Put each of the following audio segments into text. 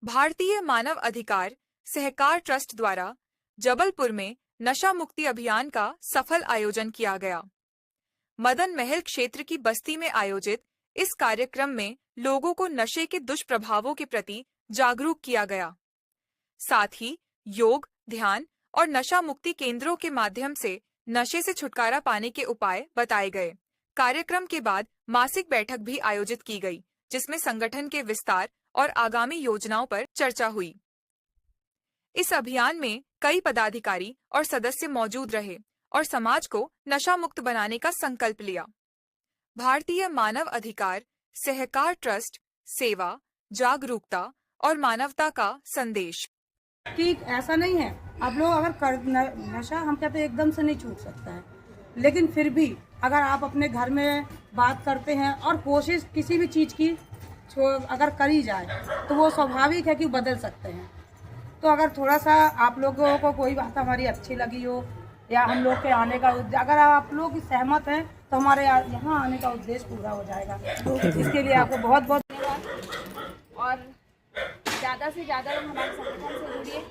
भारतीय मानव अधिकार सहकार ट्रस्ट द्वारा जबलपुर में नशा मुक्ति अभियान का सफल आयोजन किया गया। मदन महल क्षेत्र की बस्ती में आयोजित इस कार्यक्रम में लोगों को नशे के दुष्प्रभावों के प्रति जागरूक किया गया। साथ ही योग, ध्यान और नशा मुक्ति केंद्रों के माध्यम से नशे से छुटकारा पाने के उपाय बताए गए। कार्यक्रम के बाद मासिक बैठक भी आयोजित की गई, जिसमें संगठन के विस्तार और आगामी योजनाओं पर चर्चा हुई। इस अभियान में कई पदाधिकारी और सदस्य मौजूद रहे और समाज को नशा मुक्त बनाने का संकल्प लिया। भारतीय मानव अधिकार सहकार ट्रस्ट सेवा, जागरूकता और मानवता का संदेश। कि ऐसा नहीं है, आप लोग अगर नशा हम कहते हैं एकदम से नहीं छूट सकता है, लेकिन फिर भी अगर आप अपने घर में बात करते हैं और कोशिश किसी भी चीज़ की अगर करी जाए तो वो स्वाभाविक है कि बदल सकते हैं। तो अगर थोड़ा सा आप लोगों को कोई बात हमारी अच्छी लगी हो या हम लोग के आने का अगर आप लोग सहमत हैं तो हमारे यहाँ आने का उद्देश्य पूरा हो जाएगा। तो इसके लिए आपको बहुत बहुत धन्यवाद। और ज़्यादा से ज़्यादा लोग हमारे संगठन से जुड़िए।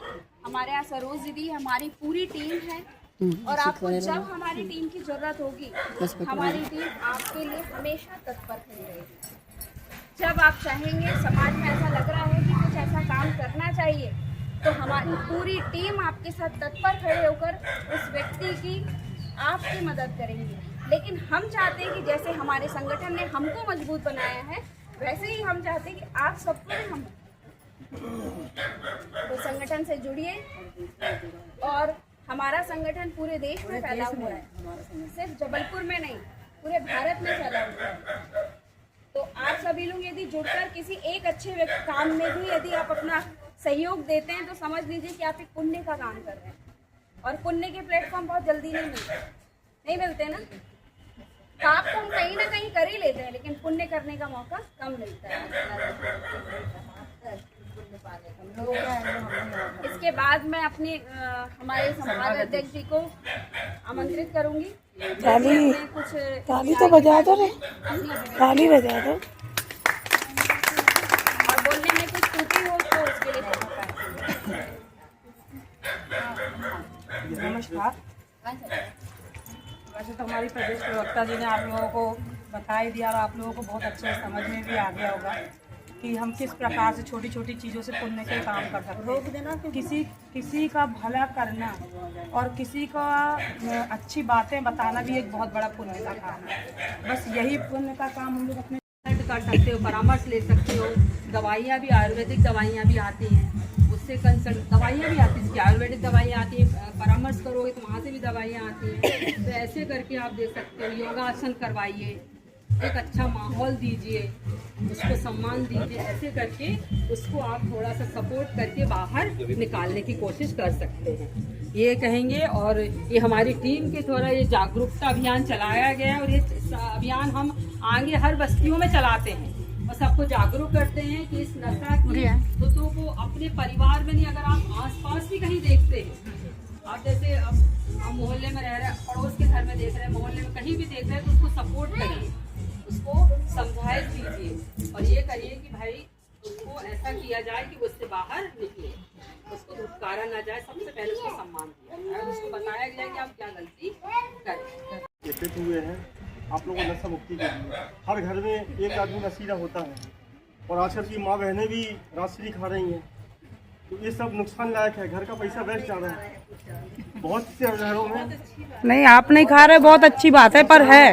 हमारे यहाँ सरोज दीदी हमारी पूरी टीम है और आपको जब हमारी टीम की ज़रूरत होगी हमारी टीम आपके लिए हमेशा तत्पर खड़ी रहेगी। जब आप चाहेंगे, समाज में ऐसा लग रहा है कि कुछ ऐसा काम करना चाहिए, तो हमारी पूरी टीम आपके साथ तत्पर खड़े होकर उस व्यक्ति की आपकी मदद करेंगे। लेकिन हम चाहते हैं कि जैसे हमारे संगठन ने हमको मजबूत बनाया है, वैसे ही हम चाहते हैं कि आप सबको भी हम तो संगठन से जुड़िए। और हमारा संगठन पूरे देश में फैला हुआ है, सिर्फ जबलपुर में नहीं, पूरे भारत में फैला हुआ है। तो आप सभी लोग यदि जुड़कर किसी एक अच्छे काम में भी यदि आप अपना सहयोग देते हैं तो समझ लीजिए कि आप एक पुण्य का काम कर रहे हैं। और पुण्य के प्लेटफॉर्म बहुत जल्दी नहीं मिलते ना। पाप तो हम कहीं ना कहीं कर ही लेते हैं, लेकिन पुण्य करने का मौका कम मिलता है। इसके बाद मैं अपने हमारे संपादक अध्यक्ष जी को आमंत्रित करूंगी। ताली तो बजा दो रे, ताली बजा दो। और बोलने में कुछ त्रुटि हो तो उसके लिए नमस्कार। वैसे तो हमारी प्रदेश प्रवक्ता जी ने आप लोगों को बता ही दिया और आप लोगों को बहुत अच्छे से समझ में भी आ गया होगा कि हम किस प्रकार से छोटी छोटी चीज़ों से पुण्य के काम कर सकते हैं। किसी का भला करना और किसी का अच्छी बातें बताना भी एक बहुत बड़ा पुण्य का काम है। बस यही पुण्य का काम हम लोग अपने कर सकते हो, परामर्श ले सकते हो। दवाइयाँ भी, आयुर्वेदिक दवाइयाँ भी आती हैं, उससे कंसल्ट दवाइयाँ भी आती हैं, आयुर्वेदिक दवाइयाँ आती हैं। परामर्श करोगे तो वहाँ से भी दवाइयाँ आती हैं। तो ऐसे करके आप देख सकते हो। योगासन करवाइए, एक अच्छा माहौल दीजिए, उसको सम्मान दीजिए। ऐसे करके उसको आप थोड़ा सा सपोर्ट करके बाहर निकालने की कोशिश कर सकते हैं, ये कहेंगे। और ये हमारी टीम के द्वारा ये जागरूकता अभियान चलाया गया है और ये अभियान हम आगे हर बस्तियों में चलाते हैं और सबको जागरूक करते हैं कि इस नशा की लतों को अपने परिवार में नहीं, अगर आप आसपास भी कहीं देखते हैं, आप जैसे अब मोहल्ले में रह रहे हैं, पड़ोस के घर में देख रहे हैं, मोहल्ले में कहीं भी देख रहे हैं, तो उसको सपोर्ट करिए, उसको समझाए दीजिए और ये करिए कि भाई उसको ऐसा किया जाए कि वो उससे बाहर निकले, उसको धुतकारा ना जाए। सबसे पहले उसको सम्मान दिया जाए, उसको बताया गया कि आप क्या गलती करें। एकत्रित हुए हैं आप लोगों को नशा मुक्ति के लिए। हर घर में एक आदमी नशीला होता है और आजकल की माँ बहनें भी राशि खा रही हैं, तो ये सब नुकसान लायक है। घर का पैसा वेस्ट जा रहा है बहुत से घरों में। नहीं, आप नहीं खा रहे, बहुत अच्छी बात है, पर है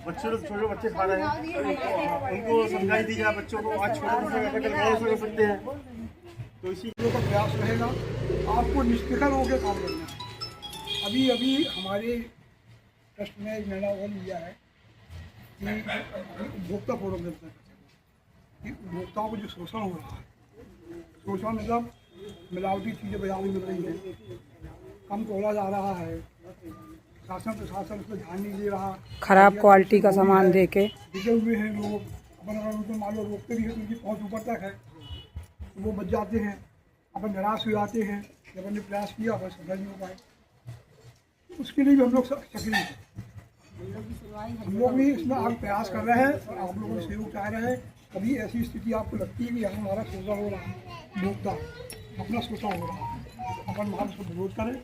बच्चे लोग, छोटे बच्चे खा रहे हैं, उनको समझाई दी जाए बच्चों को। आज छोटे बच्चे कर सकते हैं, तो इसी का प्रयास रहेगा। आपको निष्ठिकर होकर काम करना है। अभी हमारे ट्रस्ट में एक निर्णय और लिया है कि उपभोक्ता फोरम चलता है कि उपभोक्ताओं को जो शोषण हो रहा है, शोषण मतलब मिलावटी चीज़ें बाजार में मिल रही है, कम तोला जा रहा है, शासन प्रशासन उस पर ध्यान नहीं दे रहा, खराब क्वालिटी का सामान दे के बिके हुए हैं लोग। अपन अगर उनको मान लो रोकते भी हैं तो उनकी पहुँच ऊपर तक है, तो वो बच जाते हैं। अपन निराश हो जाते हैं जब हमने प्रयास किया, बस सफल नहीं हो पाए। उसके लिए भी हम लोग सक्रिय हैं। हम लोग भी इसमें आप प्रयास कर रहे हैं और आप लोगों से सहयोग चाह रहे हैं। कभी ऐसी स्थिति आपको लगती है कि यहाँ हमारा शोषण हो रहा है, योगदान अपना शोषण हो रहा है, अपन वहाँ उसको विरोध करें।